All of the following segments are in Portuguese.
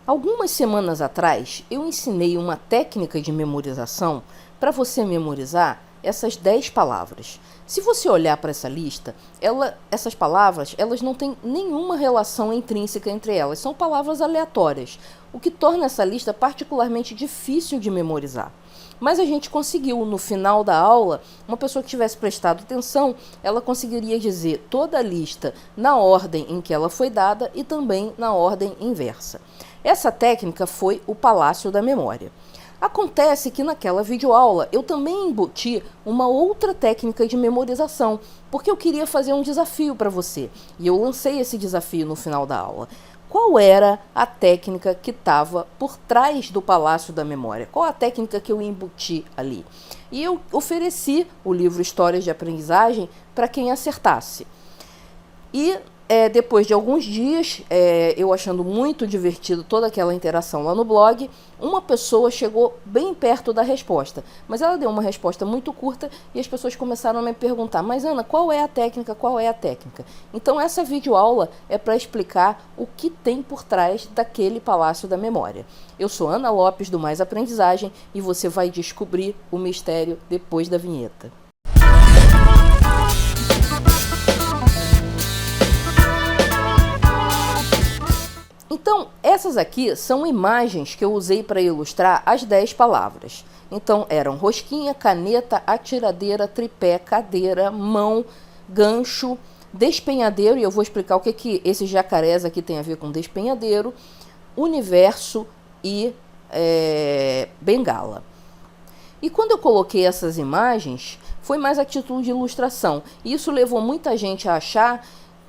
Algumas semanas atrás, eu ensinei uma técnica de memorização para você memorizar essas 10 palavras. Se você olhar para essa lista, essas palavras elas não têm nenhuma relação intrínseca entre elas, são palavras aleatórias, o que torna essa lista particularmente difícil de memorizar. Mas a gente conseguiu, no final da aula, uma pessoa que tivesse prestado atenção, ela conseguiria dizer toda a lista na ordem em que ela foi dada e também na ordem inversa. Essa técnica foi o Palácio da Memória. Acontece que naquela videoaula eu também embuti uma outra técnica de memorização, porque eu queria fazer um desafio para você, e eu lancei esse desafio no final da aula. Qual era a técnica que estava por trás do Palácio da Memória? Qual a técnica que eu embuti ali? E eu ofereci o livro Histórias de Aprendizagem para quem acertasse. E depois de alguns dias, eu achando muito divertido toda aquela interação lá no blog, uma pessoa chegou bem perto da resposta. Mas ela deu uma resposta muito curta e as pessoas começaram a me perguntar: mas Ana, qual é a técnica? Qual é a técnica? Então essa videoaula é para explicar o que tem por trás daquele Palácio da Memória. Eu sou Ana Lopes do Mais Aprendizagem e você vai descobrir o mistério depois da vinheta. Então, essas aqui são imagens que eu usei para ilustrar as 10 palavras. Então, eram rosquinha, caneta, atiradeira, tripé, cadeira, mão, gancho, despenhadeiro, e eu vou explicar o que esses jacarés aqui tem a ver com despenhadeiro, universo e bengala. E quando eu coloquei essas imagens, foi mais a título de ilustração. E isso levou muita gente a achar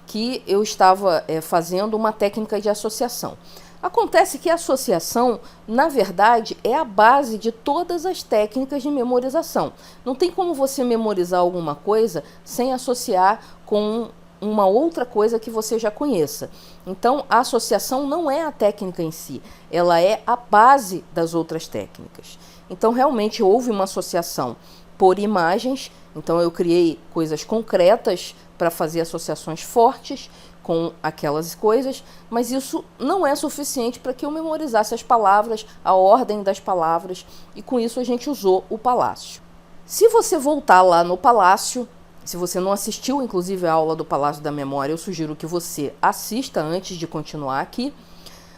que eu estava fazendo uma técnica de associação. Acontece que a associação, na verdade, é a base de todas as técnicas de memorização. Não tem como você memorizar alguma coisa sem associar com uma outra coisa que você já conheça. Então, a associação não é a técnica em si, ela é a base das outras técnicas. Então, realmente houve uma associação por imagens, então eu criei coisas concretas para fazer associações fortes com aquelas coisas, mas isso não é suficiente para que eu memorizasse as palavras, a ordem das palavras, e com isso a gente usou o Palácio. Se você voltar lá no Palácio, se você não assistiu inclusive a aula do Palácio da Memória, eu sugiro que você assista antes de continuar aqui,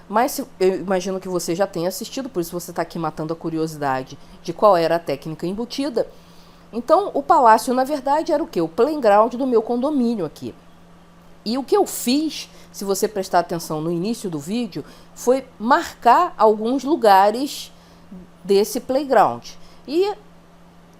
mas eu imagino que você já tenha assistido, por isso você está aqui matando a curiosidade de qual era a técnica embutida. Então, o palácio, na verdade, era o quê? O playground do meu condomínio aqui. E o que eu fiz, se você prestar atenção no início do vídeo, foi marcar alguns lugares desse playground. E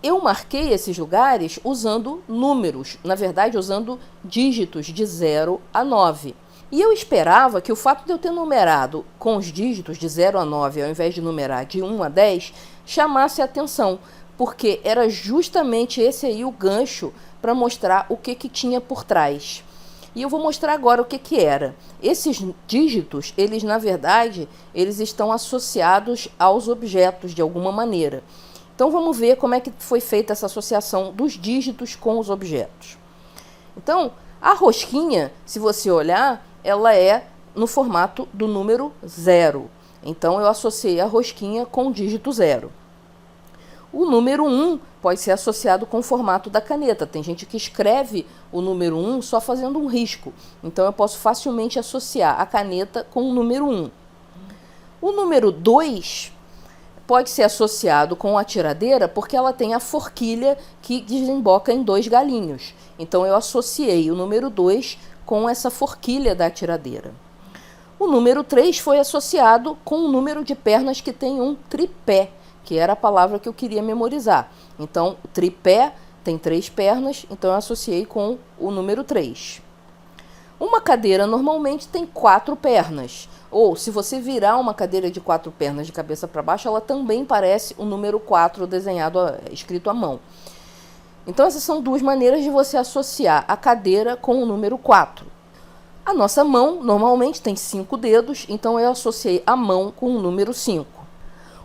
eu marquei esses lugares usando números, na verdade, usando dígitos de 0 a 9. E eu esperava que o fato de eu ter numerado com os dígitos de 0 a 9, ao invés de numerar de 1 a 10, chamasse a atenção, porque era justamente esse aí o gancho para mostrar o que tinha por trás. E eu vou mostrar agora o que era. Esses dígitos, eles na verdade, eles estão associados aos objetos de alguma maneira. Então vamos ver como é que foi feita essa associação dos dígitos com os objetos. Então, a rosquinha, se você olhar, ela é no formato do número 0. Então eu associei a rosquinha com o dígito 0. O número 1 pode ser associado com o formato da caneta. Tem gente que escreve o número 1 só fazendo um risco. Então, eu posso facilmente associar a caneta com o número 1. O número 2 pode ser associado com a tiradeira porque ela tem a forquilha que desemboca em 2 galinhos. Então, eu associei o número 2 com essa forquilha da tiradeira. O número 3 foi associado com o número de pernas que tem um tripé, que era a palavra que eu queria memorizar. Então, o tripé tem 3 pernas, então eu associei com o número 3. Uma cadeira normalmente tem 4 pernas, ou se você virar uma cadeira de 4 pernas de cabeça para baixo, ela também parece o número 4 desenhado, escrito à mão. Então, essas são 2 maneiras de você associar a cadeira com o número 4. A nossa mão normalmente tem 5 dedos, então eu associei a mão com o número 5.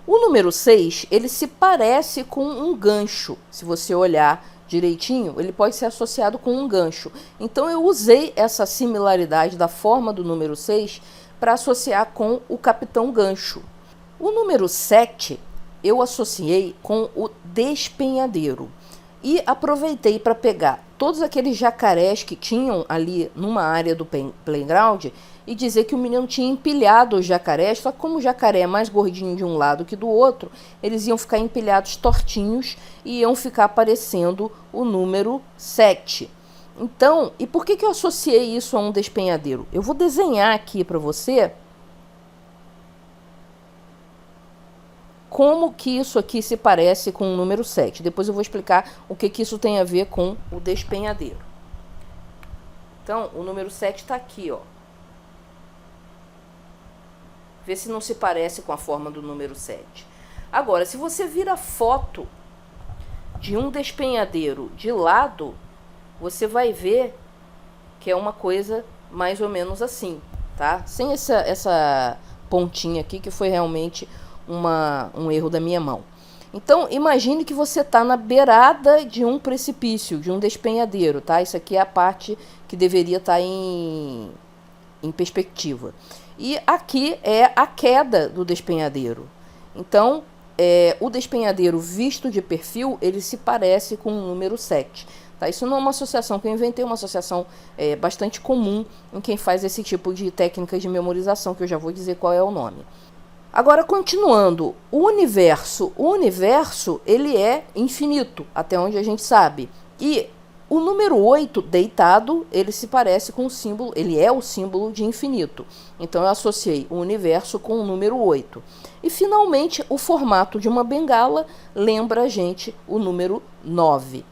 O número 6, ele se parece com um gancho. Se você olhar direitinho, ele pode ser associado com um gancho. Então, eu usei essa similaridade da forma do número 6 para associar com o Capitão Gancho. O número 7 eu associei com o despenhadeiro e aproveitei para pegar todos aqueles jacarés que tinham ali numa área do playground e dizer que o menino tinha empilhado os jacarés, só que como o jacaré é mais gordinho de um lado que do outro, eles iam ficar empilhados tortinhos e iam ficar aparecendo o número 7. Então, e por que eu associei isso a um despenhadeiro? Eu vou desenhar aqui para você como que isso aqui se parece com o número 7. Depois eu vou explicar o que isso tem a ver com o despenhadeiro. Então, o número 7 está aqui, ó. Vê se não se parece com a forma do número 7. Agora, se você vira foto de um despenhadeiro de lado, você vai ver que é uma coisa mais ou menos assim, tá? Sem essa pontinha aqui, que foi realmente um erro da minha mão. Então, imagine que você está na beirada de um precipício, de um despenhadeiro, tá? Isso aqui é a parte que deveria estar em perspectiva. E aqui é a queda do despenhadeiro. Então, o despenhadeiro visto de perfil, ele se parece com o número 7. Tá? Isso não é uma associação que eu inventei, é uma associação bastante comum em quem faz esse tipo de técnica de memorização, que eu já vou dizer qual é o nome. Agora, continuando, o universo ele é infinito, até onde a gente sabe. E o número 8, deitado, ele se parece com o símbolo, ele é o símbolo de infinito. Então, eu associei o universo com o número 8. E, finalmente, o formato de uma bengala lembra a gente o número 9.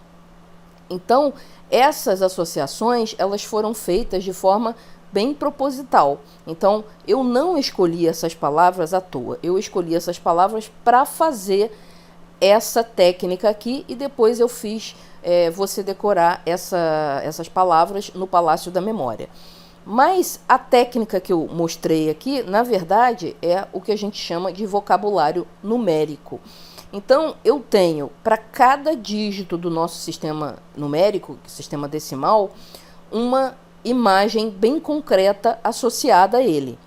Então, essas associações, elas foram feitas de forma bem proposital. Então, eu não escolhi essas palavras à toa. Eu escolhi essas palavras para fazer essa técnica aqui e depois eu fiz você decorar essas palavras no Palácio da Memória. Mas a técnica que eu mostrei aqui, na verdade, é o que a gente chama de vocabulário numérico. Então, eu tenho para cada dígito do nosso sistema numérico, sistema decimal, uma imagem bem concreta associada a ele.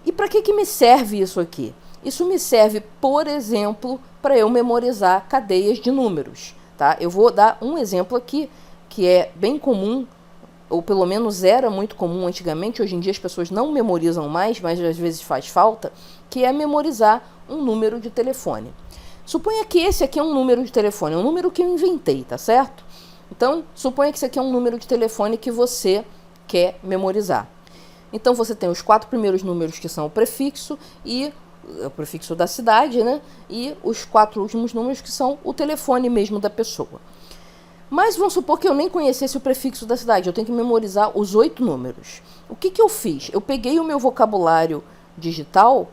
E para que me serve isso aqui? Isso me serve, por exemplo, para eu memorizar cadeias de números. Tá? Eu vou dar um exemplo aqui que é bem comum, ou pelo menos era muito comum antigamente, hoje em dia as pessoas não memorizam mais, mas às vezes faz falta, que é memorizar um número de telefone. Suponha que esse aqui é um número de telefone, é um número que eu inventei, tá certo? Então, suponha que esse aqui é um número de telefone que você quer memorizar. Então, você tem os 4 primeiros números que são o prefixo e o prefixo da cidade, né? E os 4 últimos números que são o telefone mesmo da pessoa. Mas vamos supor que eu nem conhecesse o prefixo da cidade, eu tenho que memorizar os 8 números. O que eu fiz? Eu peguei o meu vocabulário digital,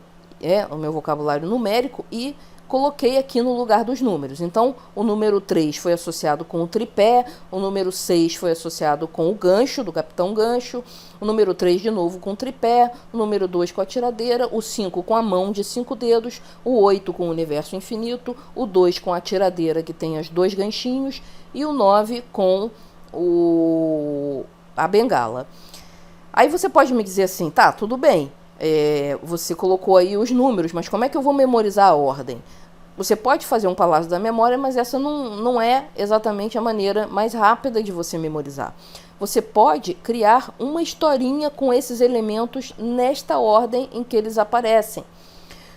o meu vocabulário numérico, e coloquei aqui no lugar dos números. Então, o número 3 foi associado com o tripé, o número 6 foi associado com o gancho, do Capitão Gancho, o número 3 de novo com o tripé, o número 2 com a tiradeira, o 5 com a mão de 5 dedos, o 8 com o universo infinito, o 2 com a tiradeira que tem os 2 ganchinhos e o 9 com a bengala. Aí você pode me dizer assim, tá, tudo bem, você colocou aí os números, mas como é que eu vou memorizar a ordem? Você pode fazer um palácio da memória, mas essa não é exatamente a maneira mais rápida de você memorizar. Você pode criar uma historinha com esses elementos nesta ordem em que eles aparecem.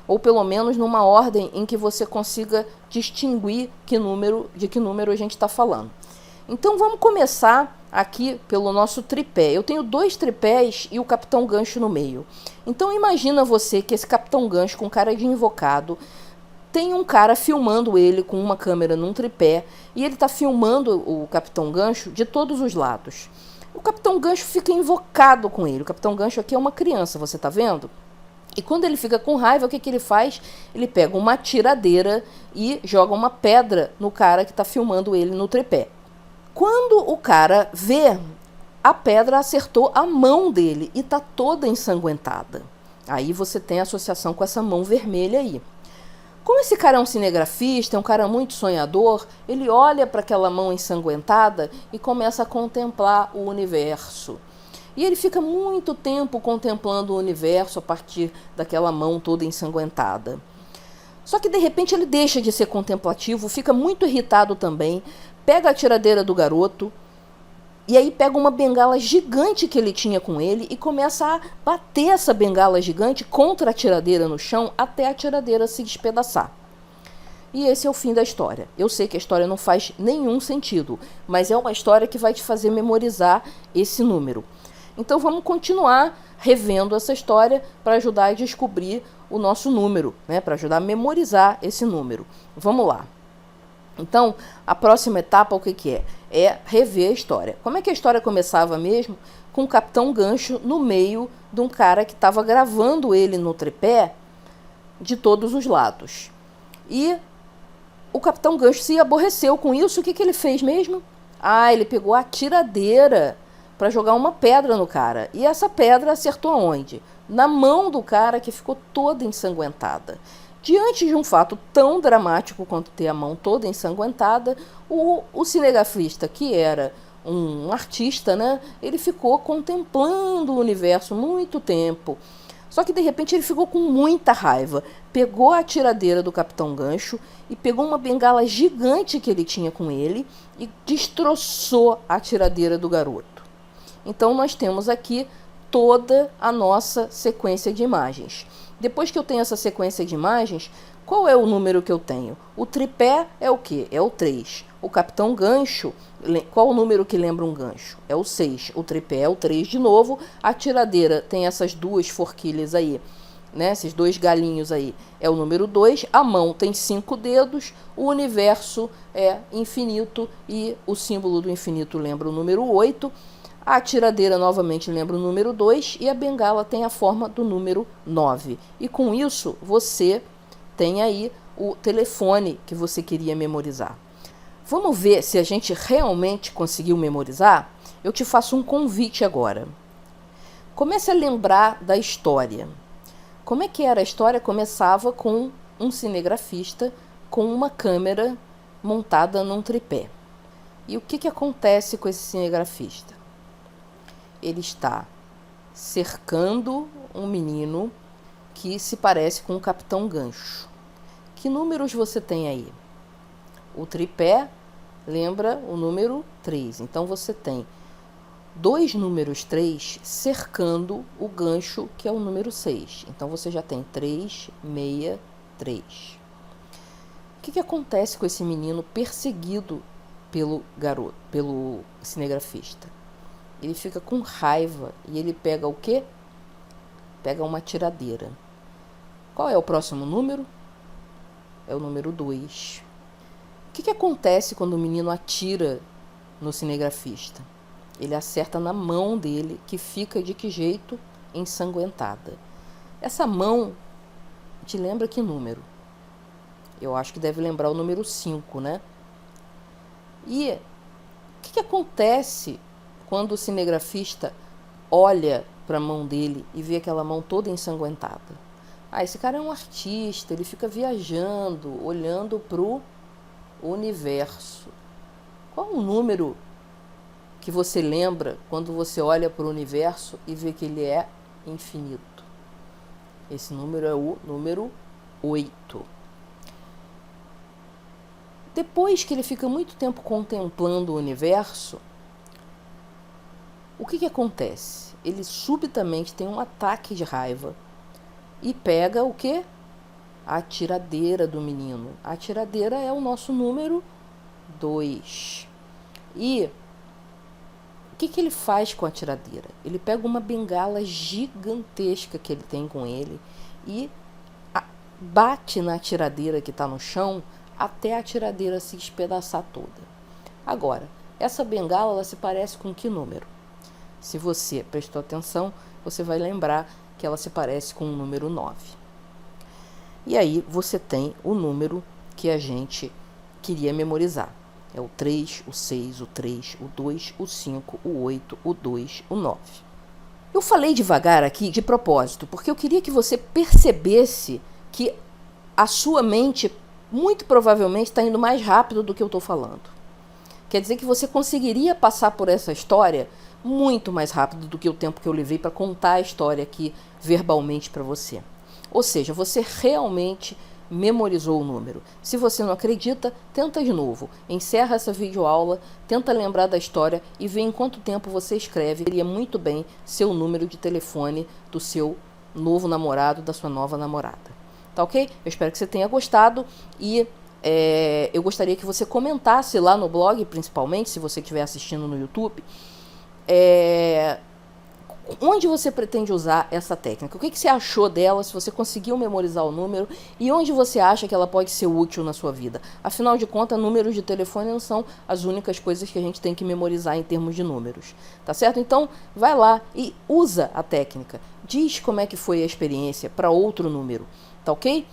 Ou pelo menos numa ordem em que você consiga distinguir de que número a gente está falando. Então vamos começar aqui pelo nosso tripé. Eu tenho 2 tripés e o Capitão Gancho no meio. Então imagina você que esse Capitão Gancho com cara de invocado tem um cara filmando ele com uma câmera num tripé e ele está filmando o Capitão Gancho de todos os lados. O Capitão Gancho fica invocado com ele. O Capitão Gancho aqui é uma criança, você está vendo? E quando ele fica com raiva, o que ele faz? Ele pega uma tiradeira e joga uma pedra no cara que está filmando ele no tripé. Quando o cara vê, a pedra acertou a mão dele e está toda ensanguentada. Aí você tem a associação com essa mão vermelha aí. Como esse cara é um cinegrafista, é um cara muito sonhador, ele olha para aquela mão ensanguentada e começa a contemplar o universo. E ele fica muito tempo contemplando o universo a partir daquela mão toda ensanguentada. Só que de repente ele deixa de ser contemplativo, fica muito irritado também, pega a tiradeira do garoto, e aí pega uma bengala gigante que ele tinha com ele e começa a bater essa bengala gigante contra a tiradeira no chão até a tiradeira se despedaçar. E esse é o fim da história. Eu sei que a história não faz nenhum sentido, mas é uma história que vai te fazer memorizar esse número. Então vamos continuar revendo essa história para ajudar a descobrir o nosso número, né? Para ajudar a memorizar esse número. Vamos lá. Então, a próxima etapa, o que é? É rever a história. Como é que a história começava mesmo? Com o Capitão Gancho no meio de um cara que estava gravando ele no tripé de todos os lados. E o Capitão Gancho se aborreceu com isso. O que ele fez mesmo? Ele pegou a tiradeira para jogar uma pedra no cara. E essa pedra acertou aonde? Na mão do cara, que ficou toda ensanguentada. Diante de um fato tão dramático quanto ter a mão toda ensanguentada, o cinegrafista, que era um artista, né, ele ficou contemplando o universo muito tempo. Só que de repente ele ficou com muita raiva, pegou a tiradeira do Capitão Gancho e pegou uma bengala gigante que ele tinha com ele e destroçou a tiradeira do garoto. Então nós temos aqui toda a nossa sequência de imagens. Depois que eu tenho essa sequência de imagens, qual é o número que eu tenho? O tripé é o quê? É o 3. O Capitão Gancho, qual o número que lembra um gancho? É o 6. O tripé é o 3 de novo. A tiradeira tem essas duas forquilhas aí, né? Esses dois galinhos aí. É o número 2. A mão tem 5 dedos. O universo é infinito e o símbolo do infinito lembra o número 8. A tiradeira novamente lembra o número 2 e a bengala tem a forma do número 9. E com isso você tem aí o telefone que você queria memorizar. Vamos ver se a gente realmente conseguiu memorizar? Eu te faço um convite agora. Comece a lembrar da história. Como é que era a história? Começava com um cinegrafista com uma câmera montada num tripé. E o que acontece com esse cinegrafista? Ele está cercando um menino que se parece com o Capitão Gancho. Que números você tem aí? O tripé lembra o número 3. Então você tem dois números 3 cercando o gancho, que é o número 6. Então você já tem 3, 6, 3. O que acontece com esse menino perseguido pelo garoto, pelo cinegrafista? Ele fica com raiva e ele pega o quê? Pega uma tiradeira. Qual é o próximo número? É o número 2. O que acontece quando o menino atira no cinegrafista? Ele acerta na mão dele, que fica de que jeito? Ensanguentada. Essa mão te lembra que número? Eu acho que deve lembrar o número 5, né? E o que acontece quando o cinegrafista olha para a mão dele e vê aquela mão toda ensanguentada? Esse cara é um artista, ele fica viajando, olhando para o universo. Qual o número que você lembra quando você olha para o universo e vê que ele é infinito? Esse número é o número 8. Depois que ele fica muito tempo contemplando o universo, o que acontece? Ele subitamente tem um ataque de raiva e pega o quê? A tiradeira do menino. A tiradeira é o nosso número 2. E o que ele faz com a tiradeira? Ele pega uma bengala gigantesca que ele tem com ele e bate na tiradeira que está no chão até a tiradeira se despedaçar toda. Agora, essa bengala ela se parece com que número? Se você prestou atenção, você vai lembrar que ela se parece com o número 9. E aí você tem o número que a gente queria memorizar. É o 3, o 6, o 3, o 2, o 5, o 8, o 2, o 9. Eu falei devagar aqui de propósito, porque eu queria que você percebesse que a sua mente muito provavelmente está indo mais rápido do que eu estou falando. Quer dizer que você conseguiria passar por essa história muito mais rápido do que o tempo que eu levei para contar a história aqui verbalmente para você. Ou seja, você realmente memorizou o número. Se você não acredita, tenta de novo. Encerra essa videoaula, tenta lembrar da história e vê em quanto tempo você escreve. Seria muito bem seu número de telefone do seu novo namorado, da sua nova namorada. Tá ok? Eu espero que você tenha gostado e eu gostaria que você comentasse lá no blog, principalmente, se você estiver assistindo no YouTube, onde você pretende usar essa técnica? O que você achou dela, se você conseguiu memorizar o número e onde você acha que ela pode ser útil na sua vida? Afinal de contas, números de telefone não são as únicas coisas que a gente tem que memorizar em termos de números, tá certo? Então, vai lá e usa a técnica. Diz como é que foi a experiência para outro número, tá ok?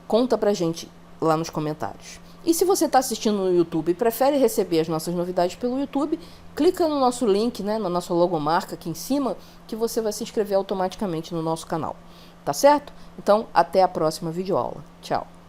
Conta pra gente lá nos comentários. E se você está assistindo no YouTube e prefere receber as nossas novidades pelo YouTube, clica no nosso link, na nossa logomarca aqui em cima, que você vai se inscrever automaticamente no nosso canal. Tá certo? Então, até a próxima videoaula. Tchau!